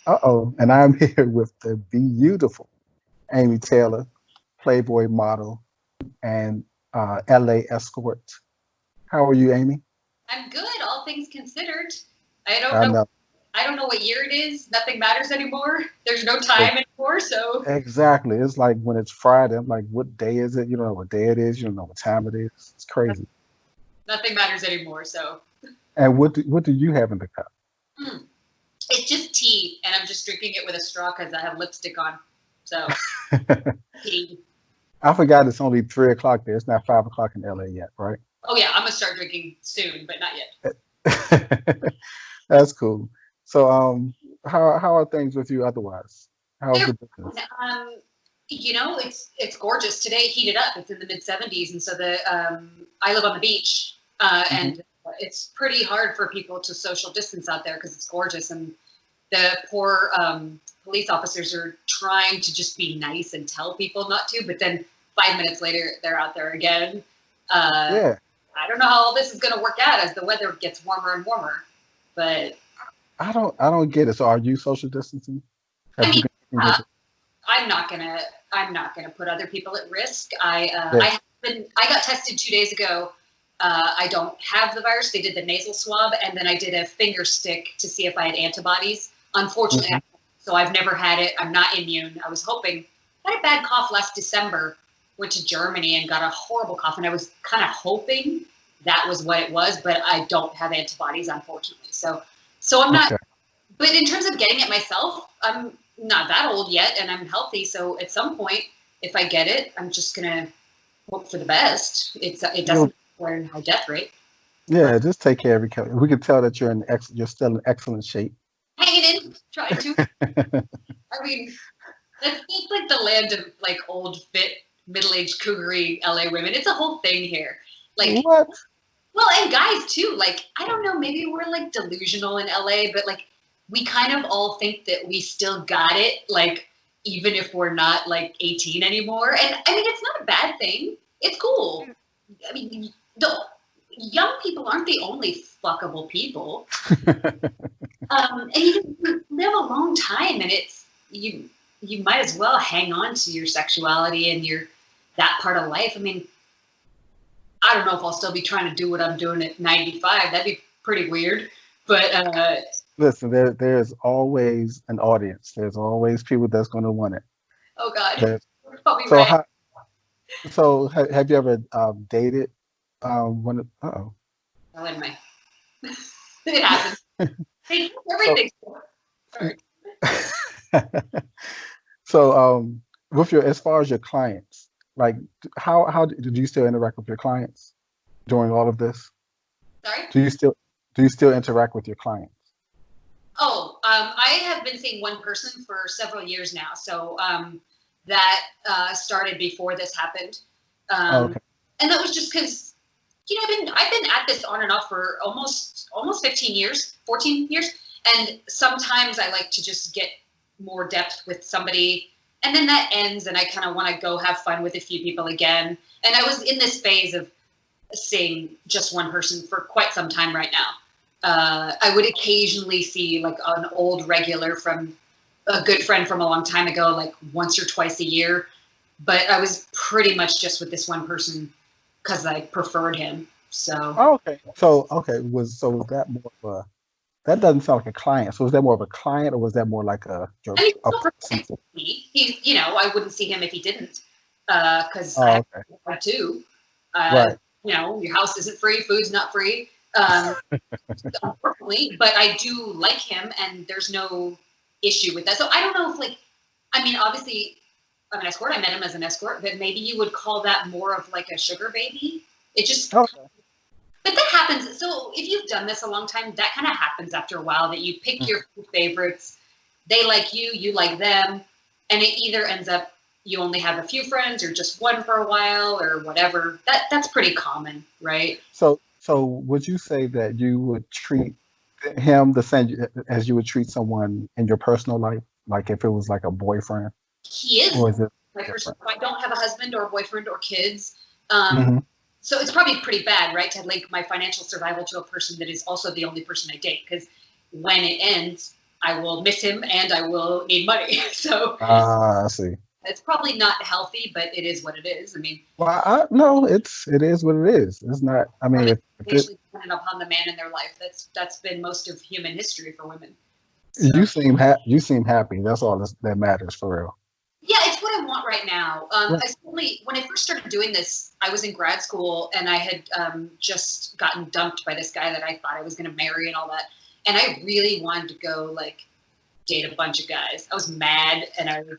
Uh-oh. And I'm here with the beautiful Amy Taylor, Playboy model and LA Escort. How are you, Amy? I'm good, all things considered. I don't I know. know. I don't know what year it is. Nothing matters anymore. There's no Ex- time anymore, so Exactly. It's like when it's Friday, I'm like, what day is it? You don't know what day it is. You don't know what time it is. It's crazy. nothing matters anymore. So And what do you have in the cup? mm, it's just tea, and I'm just drinking it with a straw because I have lipstick on. So tea. I forgot it's only 3 o'clock there. It's not 5 o'clock in LA yet, right? Oh yeah, I'm gonna start drinking soon, but not yet. That's cool. So, how are things with you otherwise? How's They're the fun. business? It's gorgeous today. Heated up. It's in the mid 70s, and so the I live on the beach, Hmm. and it's pretty hard for people to social distance out there because it's gorgeous, and the poor police officers are trying to just be nice and tell people not to, but then 5 minutes later they're out there again. Uh, Yeah, I don't know how all this is going to work out as the weather gets warmer and warmer, but I don't get it. So, are you social distancing? I Have you mean, been keeping uh, your? I'm not gonna I'm not gonna put other people at risk. Yeah. I got tested 2 days ago. I don't have the virus. They did the nasal swab, and then I did a finger stick to see if I had antibodies. Unfortunately, Hmm. so I've never had it. I'm not immune. I was hoping. I had a bad cough last December. Went to Germany and got a horrible cough, and I was kind of hoping that was what it was, but I don't have antibodies, unfortunately. So I'm not. Okay. But in terms of getting it myself, I'm not that old yet, and I'm healthy. So at some point, if I get it, I'm just gonna hope for the best. It You'll, doesn't require a high death rate. But yeah, just take care of your. We can tell that you're still in excellent shape. hanging in, trying to. I mean, it's like the land of like old, fit, middle-aged, cougary LA women. It's a whole thing here. Like, What? well, and guys too. Like, I don't know, maybe we're like delusional in LA, but like we kind of all think that we still got it, like even if we're not like 18 anymore. And I mean, it's not a bad thing. It's cool. I mean, the young people aren't the only fuckable people. And you live a long time, and you might as well hang on to your sexuality and your that part of life. I mean, I don't know if I'll still be trying to do what I'm doing at 95. That'd be pretty weird. But Listen, there's always an audience. There's always people that's going to want it. oh God, There's, you're probably so right. how, have you ever dated one? Uh-oh. Oh, anyway, it happens. They do So everything. Sorry. so with your as far as your clients, like how do you still interact with your clients during all of this? Sorry. Do you still do you still interact with your clients? Oh, I have been seeing one person for several years now. So that started before this happened, Oh, um, okay. and that was just because I've been at this on and off for almost 15 years, 14 years, and sometimes I like to just get more depth with somebody, and then that ends, and I kind of want to go have fun with a few people again. And I was in this phase of seeing just one person for quite some time right now. I would occasionally see like an old regular from a good friend from a long time ago, like once or twice a year. But I was pretty much just with this one person because I preferred him. So Oh, okay. So okay, was that more of a that doesn't sound like a client. So was that more of a client or was that more like I mean, a no person? preference for me. I wouldn't see him if he didn't, because I Oh, have okay. one too. Right. Your house isn't free, food's not free. Um, Unfortunately, but I do like him, and there's no issue with that. So I don't know if I mean, obviously, I'm an escort. I met him as an escort, but maybe you would call that more of like a sugar baby. It just, Okay. but that happens. So if you've done this a long time, that kind of happens after a while. That you pick Mhm. your favorites, they like you like them, and it either ends up you only have a few friends or just one for a while or whatever. That's pretty common, right? So would you say that you would treat him the same as you would treat someone in your personal life, like if it was like a boyfriend, He is or is it my person. different? I don't have a husband or a boyfriend or kids. Um, Hmm. so it's probably pretty bad, right, to link my financial survival to a person that is also the only person I date. Because when it ends, I will miss him and I will need money. So Ah, I see. it's probably not healthy, but it is what it is. I mean, Well, no, it is what it is. It's not. I mean, women if it usually dependent upon the man in their life. That's been most of human history for women. you So seem happy. That's all that matters for real. yeah, it's what I want right now. Right. I certainly, when I first started doing this, I was in grad school and I had just gotten dumped by this guy that I thought I was going to marry and all that. And I really wanted to go like date a bunch of guys. I was mad and I was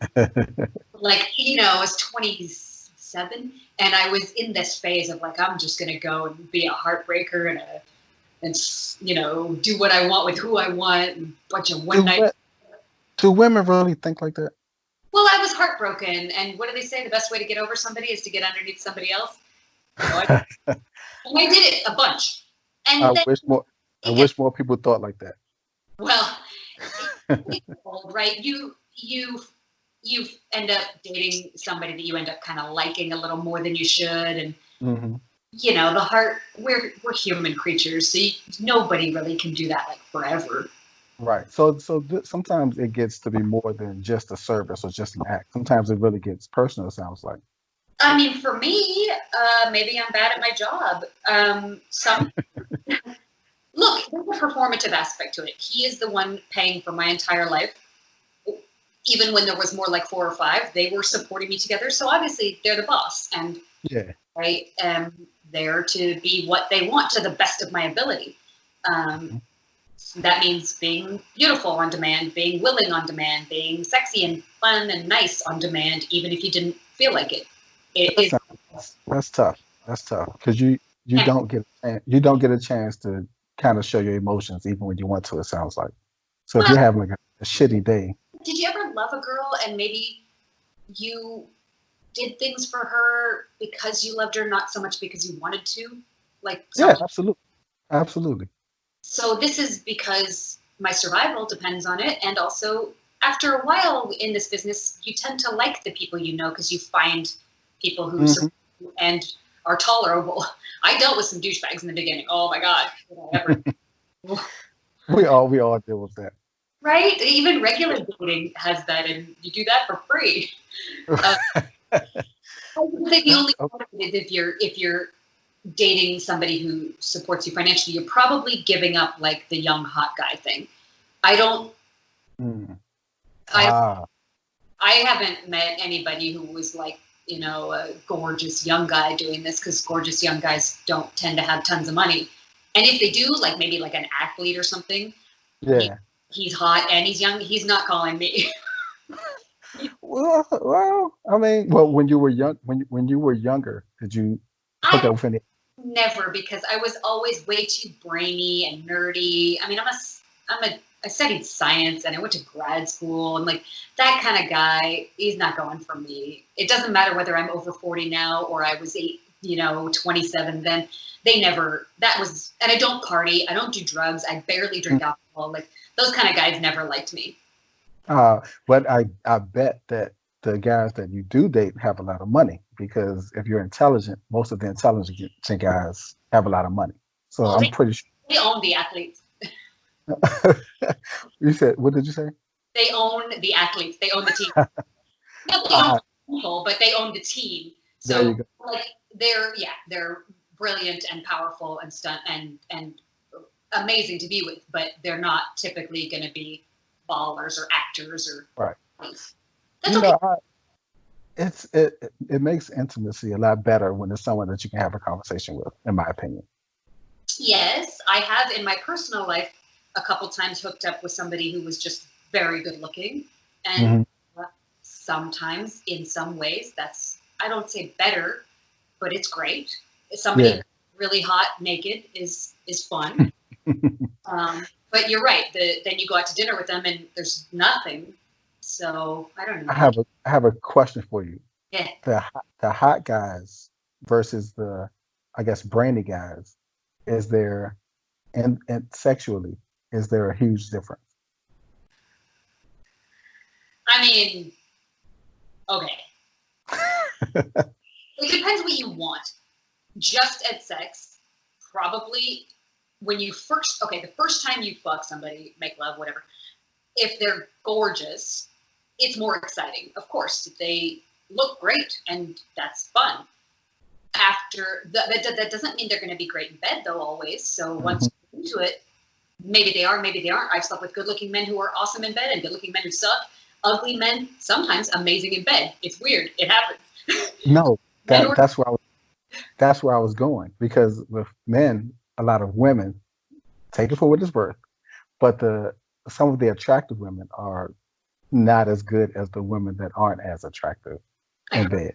like, I was 27 and I was in this phase of like, I'm just going to go and be a heartbreaker and do what I want with who I want and a bunch of one do, night. do women really think like that? Well, I was heartbroken, and what do they say? The best way to get over somebody is to get underneath somebody else. So I did it a bunch, I and then wish more. I it gets, wish more people thought like that. well, it gets old, right? You end up dating somebody that you end up kind of liking a little more than you should, and Hmm. the heart. We're human creatures, so nobody really can do that like forever. Right. Sometimes it gets to be more than just a service or just an act. Sometimes it really gets personal. It sounds like. I mean, for me, maybe I'm bad at my job. Some Look, there's a performative aspect to it. He is the one paying for my entire life. Even when there was more like four or five, they were supporting me together. So obviously they're the boss and Yeah. I am there to be what they want to the best of my ability. Um, that means being beautiful on demand, being willing on demand, being sexy and fun and nice on demand, even if you didn't feel like it. It That's is. that's tough. That's tough because you you don't get a chance to kind of show your emotions even when you want to. It sounds like. So if Well, you're having like a shitty day, did you ever love a girl and maybe you did things for her because you loved her, not so much because you wanted to? Like yeah, some. absolutely, absolutely. So this is because my survival depends on it, and also after a while in this business, you tend to like the people you know because you find people who Hmm. support you and are tolerable. I dealt with some douchebags in the beginning. Oh my god, did I ever? We all deal with that. Right? Even regular dating has that, and you do that for free. Uh, I would say the only part of it is if you're dating somebody who supports you financially, you're probably giving up like the young hot guy thing. I don't. Mm. I Ah, I haven't met anybody who was like a gorgeous young guy doing this because gorgeous young guys don't tend to have tons of money, and if they do, like maybe like an athlete or something, he, yeah. he's hot and he's young. He's not calling me. I mean, well, when you were young, when you were younger, did you hook I up with any? Never, because I was always way too brainy and nerdy. I mean, I studied science and I went to grad school and like that kind of guy, he's not going for me. It doesn't matter whether I'm over 40 now or I was 27 then. And I don't party, I don't do drugs, I barely drink alcohol. Like those kind of guys never liked me. But I bet that the guys that you do date have a lot of money because if you're intelligent, most of the intelligent guys have a lot of money. So Well, I'm pretty sure. they own the athletes. You said, what did you say? They own the athletes. They own the team. No, they don't Ah, own people, but they own the team. there you So go. like they're brilliant and powerful and stunt and amazing to be with, but they're not typically going to be ballers or actors or Right. that's You okay. know, it makes intimacy a lot better when it's someone that you can have a conversation with, in my opinion. Yes, I have in my personal life a couple times hooked up with somebody who was just very good looking, and Hmm. sometimes in some ways that's I don't say better, but it's great. Somebody Yeah. really hot naked is fun. But you're right. Then you go out to dinner with them and there's nothing. So I don't know. I have a question for you. Yeah. The hot guys versus the, I guess, brainy guys. Is there and sexually, is there a huge difference? I mean, okay. It depends what you want. Just at sex, probably when you first, okay, the first time you fuck somebody, make love, whatever, if they're gorgeous, it's more exciting. Of course, they look great, and that's fun. That doesn't mean they're going to be great in bed, though, always. So once you're into it, maybe they are, maybe they aren't. I've slept with good-looking men who are awesome in bed and good-looking men who suck. Ugly men, sometimes amazing in bed. It's weird. It happens. No, that's where I was going, because with men, a lot of women take it for what it's worth, but the some of the attractive women are not as good as the women that aren't as attractive in bed.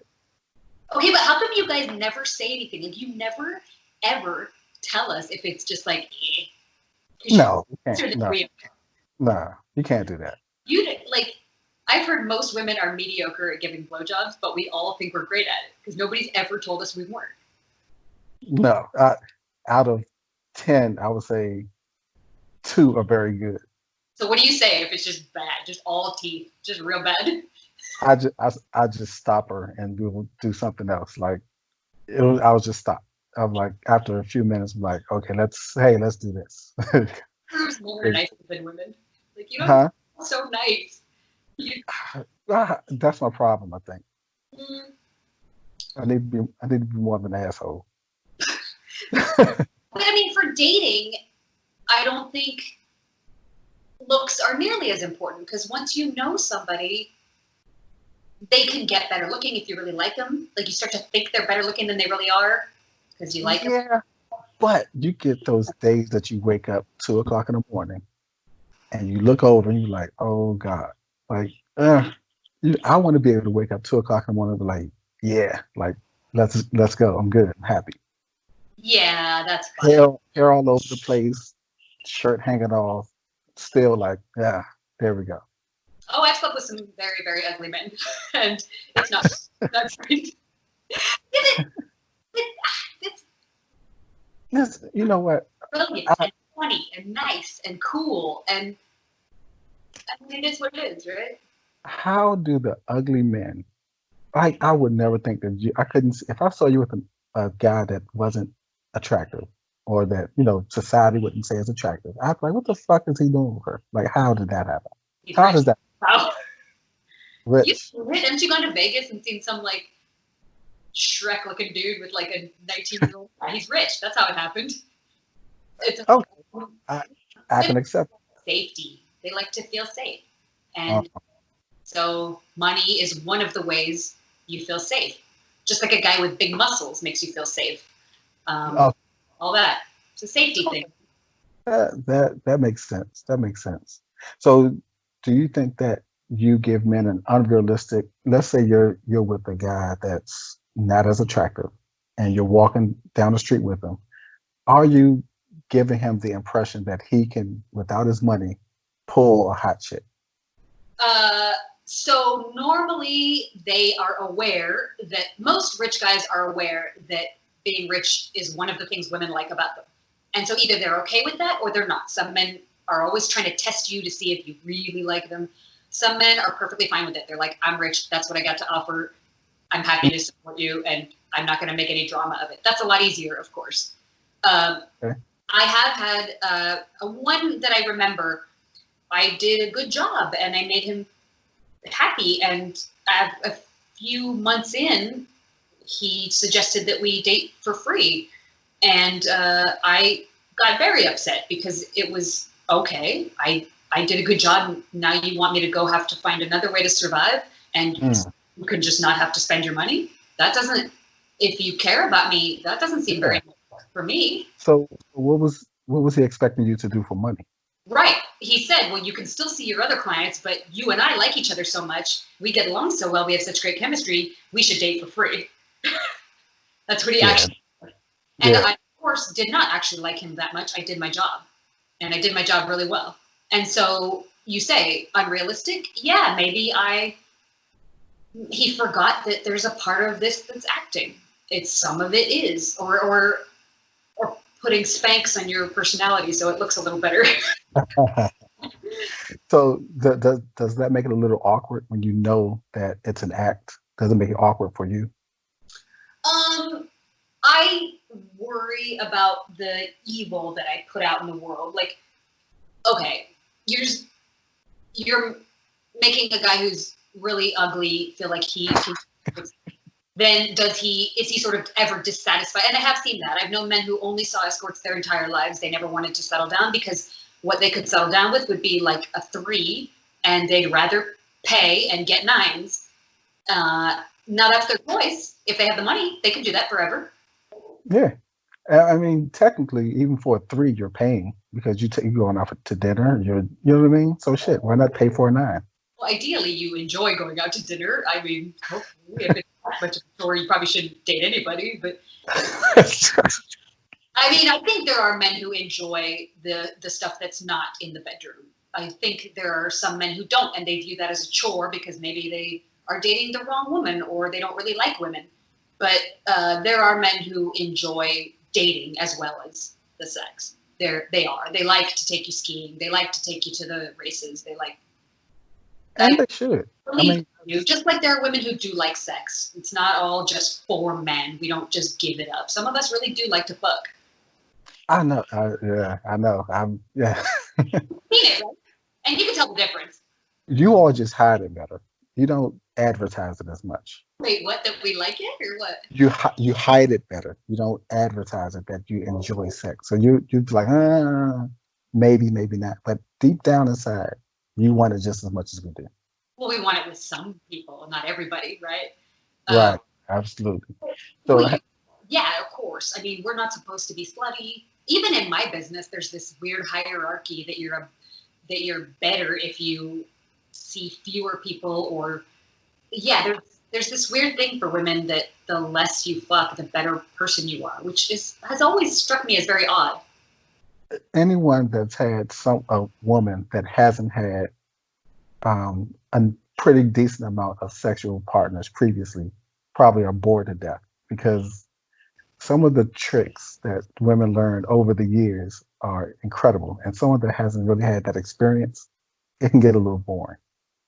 Okay, but how come you guys never say anything? Like, you never, ever tell us if it's just like, eh. No, you can't. You're No, no, you can't do that. like, I've heard most women are mediocre at giving blowjobs, but we all think we're great at it because nobody's ever told us we weren't. No, out of 10, I would say two are very good. So what do you say if it's just bad, just all teeth, just real bad? I just stop her and do something else. Like I was just stop. I'm like, after a few minutes, I'm like, okay, let's do this. Proves men are nicer than women. Like, you don't Huh? so nice. You, That's my problem, I think. mm, I need to be more of an asshole. but I mean, for dating, I don't think looks are nearly as important because once you know somebody, they can get better looking if you really like them. Like, you start to think they're better looking than they really are because you like them. Yeah, but you get those days that you wake up 2 o'clock in the morning and you look over and you're like, oh God, like, I want to be able to wake up 2 o'clock in the morning and be like, yeah, like let's go. I'm good. I'm happy. Yeah, that's fun. Hair all over the place, shirt hanging off, still like, yeah, there we go. Oh, I've slept with some very, very ugly men, and it's not great. It's Yes, you know what? brilliant I, and funny and nice and cool, and I mean, it's what it is, right? how do the ugly men? I would never think that I couldn't. If I saw you with a guy that wasn't attractive, or that society wouldn't say is attractive, I'd be like, what the fuck is he doing with her? Like, how did that happen? He's How rich. does that Wow. rich? Haven't you gone to Vegas and seen some like Shrek-looking dude with like a 19-year-old? He's rich. That's how it happened. It's Okay, I, I can women accept. safety. They like to feel safe, Uh, and so money is one of the ways you feel safe. Just like a guy with big muscles makes you feel safe. uh, All that. It's a safety thing. that makes sense. That makes sense. So, do you think that you give men an unrealistic? Let's say you're with a guy that's not as attractive, and you're walking down the street with him. Are you giving him the impression that he can, without his money, pull a hot chick? Uh, so normally they are aware that most rich guys are aware that being rich is one of the things women like about them. And so either they're okay with that or they're not. Some men are always trying to test you to see if you really like them. Some men are perfectly fine with it. They're like, I'm rich. That's what I got to offer. I'm happy to support you, and I'm not going to make any drama of it. That's a lot easier, of course. Um, Okay. I have had one that I remember. I did a good job, and I made him happy. And a few months in, he suggested that we date for free, and I got very upset because it was okay. I did a good job. Now you want me to go have to find another way to survive, and Mm, you can just not have to spend your money. That doesn't. If you care about me, that doesn't seem yeah. very nice for me. So, what was he expecting you to do for money? Right. He said, well, you can still see your other clients, but you and I like each other so much. We get along so well. We have such great chemistry. We should date for free. That's what he Yeah, actually. And yeah. I, of course, did not actually like him that much. I did my job, and I did my job really well. And so you say unrealistic? Yeah, maybe he forgot that there's a part of this that's acting. It's some of it is, or putting Spanx on your personality so it looks a little better. So, does that make it a little awkward when you know that it's an act? Does it make it awkward for you? Um, I worry about the evil that I put out in the world. Like, okay, you're just, you're making a guy who's really ugly feel like he can, then is he sort of ever dissatisfied? And I have seen that. I've known men who only saw escorts their entire lives. They never wanted to settle down because what they could settle down with would be like a 3, and they'd rather pay and get 9s. Now that's their choice. If they have the money, they can do that forever. Yeah. I mean, technically, even for a 3, you're paying because you're going out to dinner. You know what I mean? So shit, why not pay for a 9? Well, ideally, you enjoy going out to dinner. I mean, hopefully, if it's that much of a chore, you probably shouldn't date anybody. But I mean, I think there are men who enjoy the stuff that's not in the bedroom. I think there are some men who don't, and they view that as a chore because maybe they are dating the wrong woman or they don't really like women. But there are men who enjoy dating as well as the sex. They like to take you skiing. They like to take you to the races. They like. And they should. I mean, Just like there are women who do like sex. It's not all just for men. We don't just give it up. Some of us really do like to fuck. I know. Yeah, I know. Yeah. You've seen it, right? And you can tell the difference. You all just hide it better. You don't advertise it as much. Wait, what? That we like it or what? You hide it better. You don't advertise it that you enjoy sex. So you're like, maybe, maybe not. But deep down inside, you want it just as much as we do. Well, we want it with some people, not everybody, right? Right. Absolutely. So yeah, of course. I mean, we're not supposed to be slutty. Even in my business, there's this weird hierarchy that you're better if you see fewer people, or there's this weird thing for women that the less you fuck, the better person you are, which has always struck me as very odd. anyone that's had a woman that hasn't had a pretty decent amount of sexual partners previously probably are bored to death because some of the tricks that women learn over the years are incredible. And someone that hasn't really had that experience, it can get a little boring.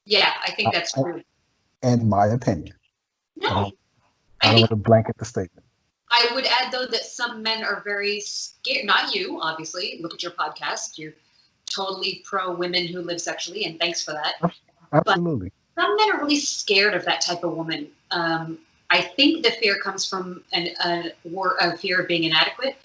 Yeah, I think that's true. In my opinion. No, I don't want to blanket the statement. I would add, though, that some men are very scared. Not you, obviously. Look at your podcast. You're totally pro women who live sexually, and thanks for that. Absolutely. But some men are really scared of that type of woman. I think the fear comes from a fear of being inadequate.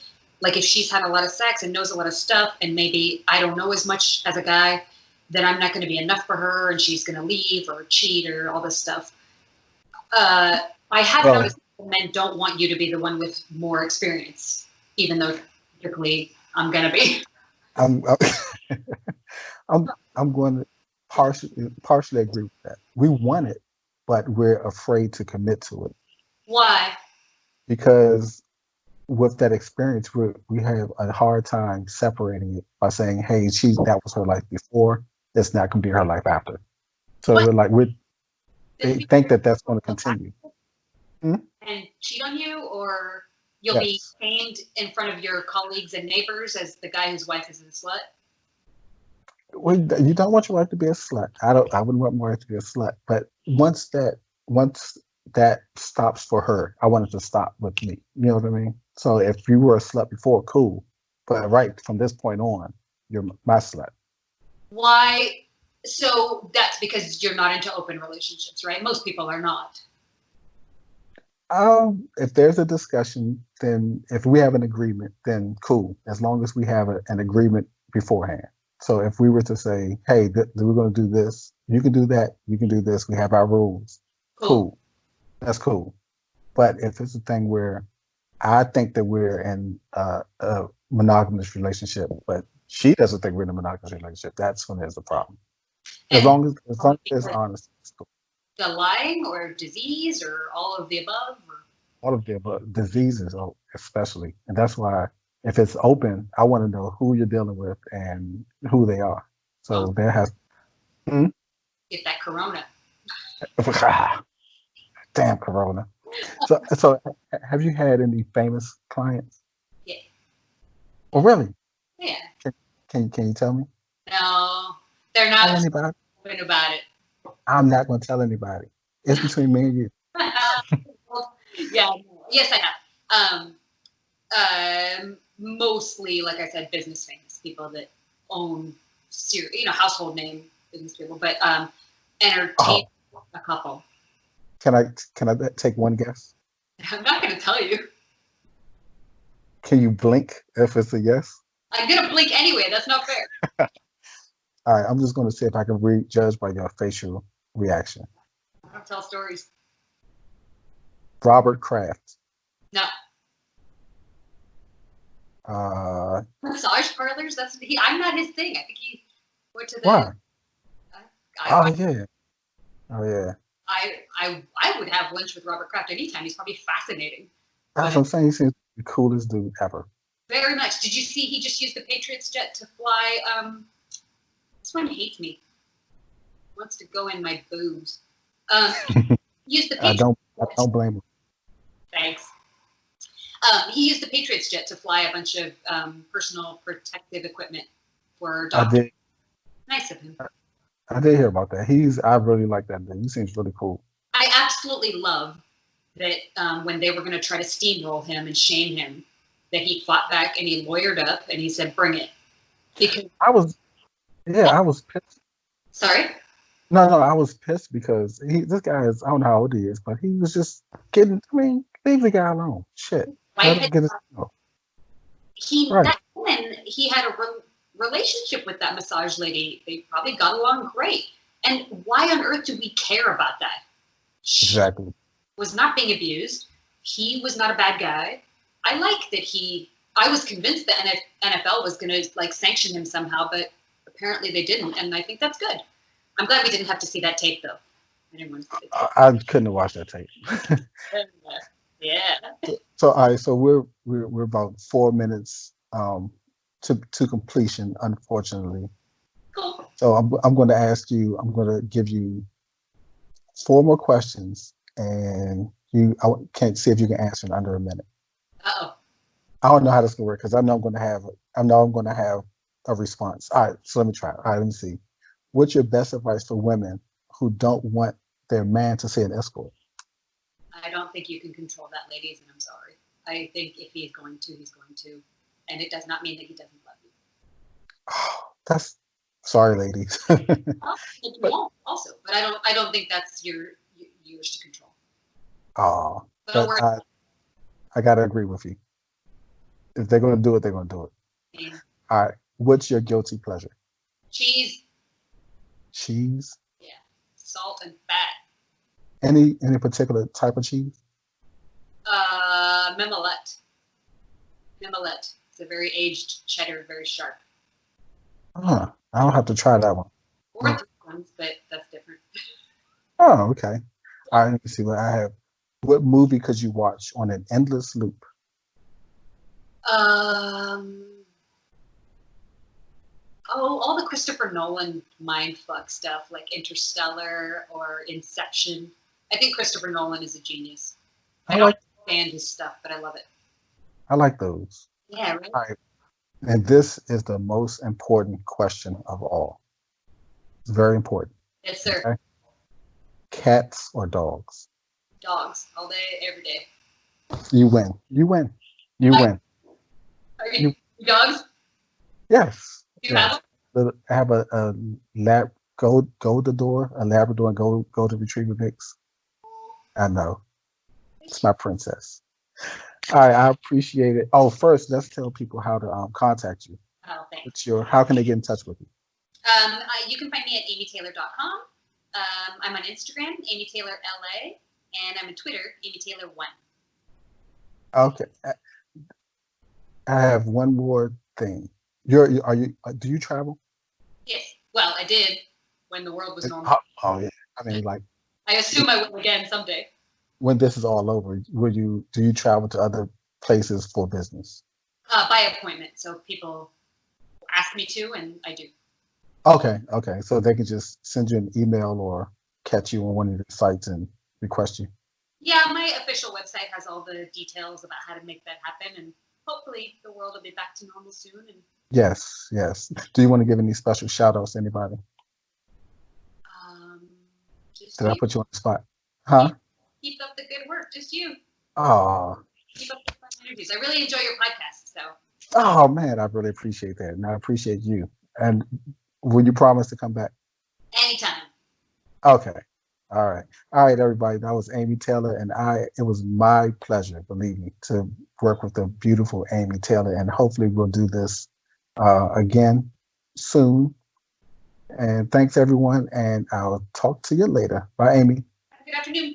Like if she's had a lot of sex and knows a lot of stuff, and maybe I don't know as much as a guy, then I'm not going to be enough for her, and she's going to leave or cheat or all this stuff. I have noticed that men don't want you to be the one with more experience, even though typically I'm going to be. I'm going to partially agree with that. We want it, but we're afraid to commit to it. Why? Because with that experience, we have a hard time separating it by saying, "Hey, that was her life before. It's not going to be her life after." So they think that that's going to continue. And cheat on you, or you'll be shamed in front of your colleagues and neighbors as the guy whose wife is a slut. Well, you don't want your wife to be a slut. I wouldn't want my wife to be a slut. But once that stops for her, I want it to stop with me. You know what I mean? So if you were a slut before, cool. But right from this point on, you're my slut. Why? So that's because you're not into open relationships, right? Most people are not. If there's a discussion, then if we have an agreement, then cool. As long as we have an agreement beforehand. So if we were to say, "Hey, we're going to do this. You can do that. You can do this. We have our rules." Cool. That's cool. But if it's a thing where I think that we're in a monogamous relationship, but she doesn't think we're in a monogamous relationship, that's when there's a problem. As long as there's honesty. The lying or disease or all of the above? All of the above. Diseases, especially. And that's why if it's open, I want to know who you're dealing with and who they are. So there has. Get that corona. Damn corona. So have you had any famous clients? Yeah. Oh, really? Yeah. Can you tell me? No, they're not open about it. I'm not going to tell anybody. It's between me and you. Yeah. Yes, I have. Mostly, like I said, business famous people that own household name business people, but entertain a couple. Can I take one guess? I'm not going to tell you. Can you blink if it's a yes? I'm going to blink anyway. That's not fair. All right, I'm just going to see if I can judge by your facial reaction. I don't tell stories. Robert Kraft. No. Massage parlors? I'm not his thing. I think he went to the. Why? Oh yeah. I would have lunch with Robert Kraft anytime. He's probably fascinating. That's what I'm saying. He seems the coolest dude ever. Very much. Did you see he just used the Patriots jet to fly? This one hates me. Wants to go in my boobs. Used the Patriots. I don't blame him. Thanks. He used the Patriots jet to fly a bunch of personal protective equipment for doctors. I did. Nice of him. I did hear about that. I really like that dude. He seems really cool. I absolutely love that when they were going to try to steamroll him and shame him, that he fought back and he lawyered up and he said, "Bring it." Because I was pissed. Sorry? No, I was pissed because this guy is, I don't know how old he is, but he was just kidding. I mean, leave the guy alone. Shit. That woman, he had a relationship with that massage lady. They probably got along great. And why on earth do we care about that? Exactly. She was not being abused. He was not a bad guy. I like that I was convinced that NFL was going to sanction him somehow, but apparently they didn't. And I think that's good. I'm glad we didn't have to see that tape, though. I didn't want to see it. I couldn't have watched that tape. Yeah. So all right, so we're about 4 minutes to completion, unfortunately. Cool. So I'm going to ask you. I'm going to give you 4 more questions, and I can't see if you can answer in under a minute. Uh-oh. I don't know how this is going to work because I know I'm going to have a response. All right, so let me try. All right, let me see. What's your best advice for women who don't want their man to see an escort? I don't think you can control that, ladies, and I'm sorry. I think if he's going to, he's going to. And it does not mean that he doesn't love you. Oh, sorry, ladies. Well, also, but I don't think that's yours to control. Oh, but I gotta agree with you. If they're gonna do it, they're gonna do it. Yeah. All right. What's your guilty pleasure? Cheese. Cheese? Yeah. Salt and fat. Any particular type of cheese? Mimolette. It's a very aged cheddar, very sharp. I'll have to try that one. Or three ones, but that's different. Oh, okay. All right, let me see what I have. What movie could you watch on an endless loop? All the Christopher Nolan mindfuck stuff, like Interstellar or Inception. I think Christopher Nolan is a genius. I don't understand his stuff, but I love it. I like those. Yeah, right? All right. And this is the most important question of all. It's very important. Yes, sir. Okay? Cats or dogs? Dogs, all day, every day. You win. Are you dogs? Yes. Do you have them? I have a Labrador and golden retriever mix. I know. It's my princess. All right, I appreciate it. Oh, first, let's tell people how to contact you. Oh, thanks. How can they get in touch with you? You can find me at amytaylor.com. I'm on Instagram, AmyTaylorLA, and I'm on Twitter, AmyTaylor1. Okay. I have one more thing. Do you travel? Yes. Well, I did when the world was normal. Oh yeah. I mean, I assume I will again someday. When this is all over, do you travel to other places for business? By appointment. So people ask me to, and I do. Okay. So they can just send you an email or catch you on one of the sites and request you. Yeah, my official website has all the details about how to make that happen, and hopefully the world will be back to normal soon. And Yes. Do you want to give any special shout outs to anybody? Did I put you on the spot? Huh? Keep up the good work. Just you. Oh. Keep up the fun interviews. I really enjoy your podcast. So. Oh man, I really appreciate that, and I appreciate you. And will you promise to come back? Anytime. Okay. All right. All right, everybody. That was Amy Taylor, and it was my pleasure, believe me, to work with the beautiful Amy Taylor, and hopefully we'll do this again soon. And thanks everyone, and I'll talk to you later. Bye, Amy. Good afternoon.